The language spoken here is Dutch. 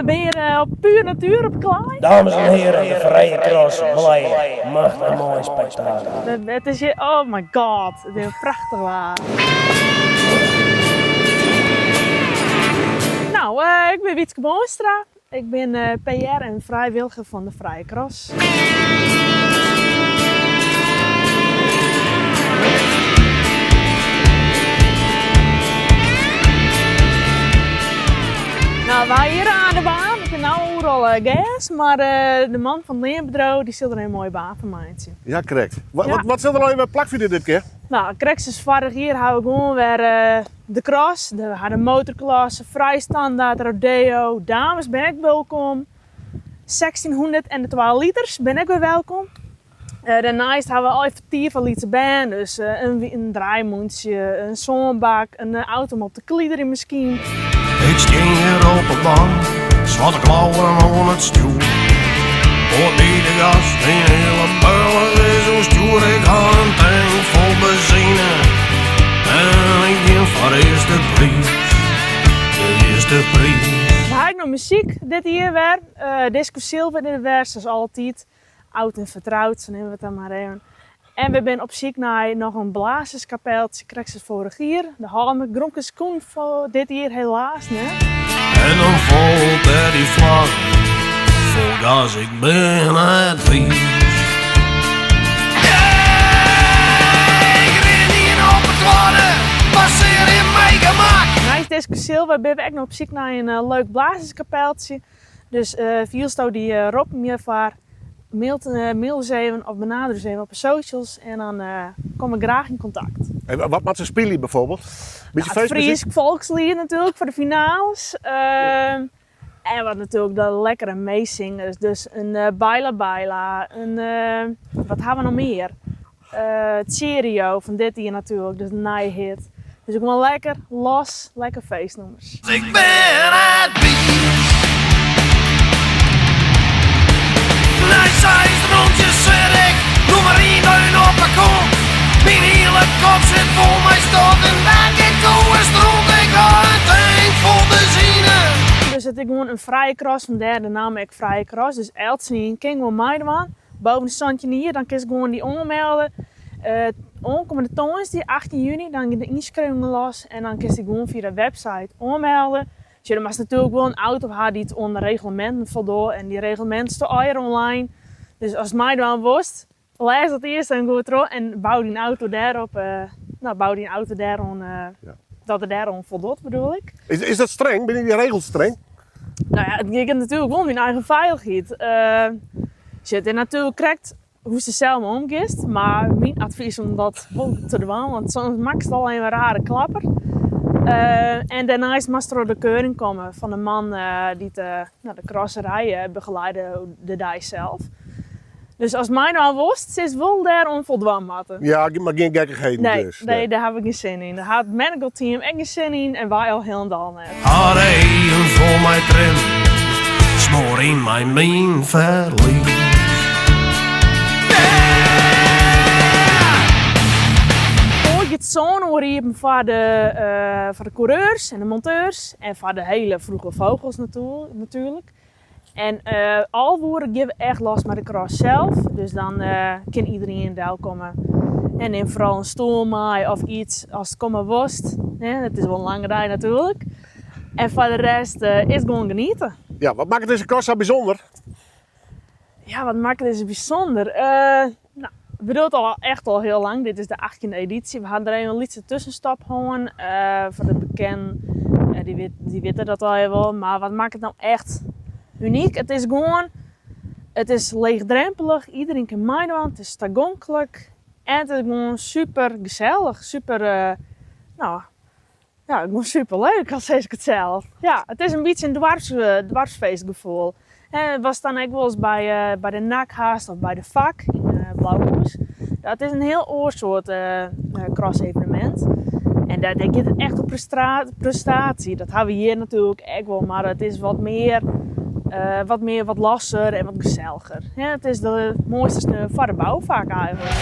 we zijn hier op puur natuur op Klaai. Dames en heren, de Vrije Cross, blij, machtig mooi spektakel. Het is hier, oh my god, het is prachtig waar. Nou, ik ben Wietske Boonstra. Ik ben PR en vrijwilliger van de Vrije Cross. Nou, wij hier aan de baan. Ik heb nu overal gas, maar de man van het leerbedrijf die zal er een mooie baan van mij zien. Ja, correct. Wat zit er nou in mijn plakvideo dit keer? Nou, Krexus vorig jaar hebben we gewoon weer de cross, we hadden motorklasse, vrijstandaard, rodeo, dames ben ik welkom. 1612 liters ben ik weer welkom. Daarnaast hebben we al even 10 van liter band, dus een draaimoentje, een zonbak, een auto op de kliederen misschien. Ik sting hier op de bank, zwarte klauwen aan het stuur. Voor die de gas, die hele builen is zo stoer. Ik had een tank vol benzine en ik ging voor de eerste prijs. De eerste prijs. We hebben nog muziek dit hier weer, Disco Silver in de vers, zoals altijd. Oud en vertrouwd, zo nemen we het dan maar even. En we zijn op zoek naar nog een blazerskapeltje, Krexus vorig jaar. De halme Gronkes Koen voor dit jaar helaas niet. En dan valt er die vlag, vol gas, ik ben het vies. Ik ren hier op het water, passeer in mijn gemak. Naast Disco Silver ben we ook nog op zoek naar een leuk blazerskapeltje. Dus viel die Rob meer voor. Mail eens even of benader eens even op de socials en dan kom ik graag in contact. En wat moet ze spelen bijvoorbeeld? Beetje Het feestmuziek? Fries volkslied natuurlijk voor de finales. En wat natuurlijk de lekkere meezingers. Dus een Baila Baila, wat hebben we nog meer? Het Serio van dit hier natuurlijk, dus de naaihit. Dus ook wel lekker los, lekker feestnummers. Ik ben het bies. Nee, zij is rondjes zit ik. Doe maar één duim op de kop. Mijn hele kop zit vol met stof. En waar ik toe is rond. Ik had een tank vol benzine. Dus het is gewoon een vrije cross, vandaar de naam ik Vrije Cross. Dus Eltsien kan gewoon meedoen. Boven de standje hier, dan kun je gewoon die aanmelden. Aankomende toonsdag, 18 juni, dan gaan de inschrijvingen los. En dan kun je gewoon via de website aanmelden. Dus je mag natuurlijk wel een auto hebben die het onder reglementen voldoet. En die reglementen staan hier online. Dus als het mij dan was, lees dat eerst en goed erop. En bouw die auto daarop. Bouw die auto daarom. Dat er daarom voldoet, bedoel ik. Is dat streng? Ben je die regels streng? Nou ja, ik heb natuurlijk wel mijn eigen veiligheid. Je hebt natuurlijk correct hoe ze zelf omgaat. Maar mijn advies om dat wel te doen, want soms maakt het al een rare klapper. En daarnaast moest er de keuring komen van de man die de crosserijen begeleidde de dag zelf. Dus als mij nou was, is wel daar onvoldaan matten. Ja, maar geen gekkigheden dus. Nee, daar heb ik geen zin in. Daar had het medical team echt geen zin in en wij al helemaal net. Had even voor mij trim, smoor in mijn been verlies. Het zonoorriepen voor de coureurs en de monteurs en voor de hele vroege vogels natuurlijk. En al woorden geven echt last met de cross zelf, dus dan kan iedereen daar komen. En neem vooral een stoel mee of iets als het komen worst. Het is wel een lange rij natuurlijk. En voor de rest is gewoon genieten. Ja, wat maakt deze cross zo bijzonder? Ja, wat maakt deze bijzonder? We doen het echt al heel lang. Dit is de 18e editie. We hadden er een lietse tussenstap gewoon. Voor de bekenden, die weten dat al wel. Maar wat maakt het nou echt uniek? Het is leegdrempelig. Iedereen kan meedoen. Het is toegankelijk. En het is gewoon super gezellig. Gewoon super leuk, als zeg ik het zelf. Ja, het is een beetje een dwarsfeestgevoel. Het was dan ook wel eens bij de Nakhaast of bij de Vak in Blauwhoes. Dat is een heel oorsoort cross-evenement. En daar denk je het echt op prestatie. Dat hebben we hier natuurlijk ook wel, maar het is wat lasser en wat gezelliger. Ja, het is de mooiste sneu van de bouwvak eigenlijk.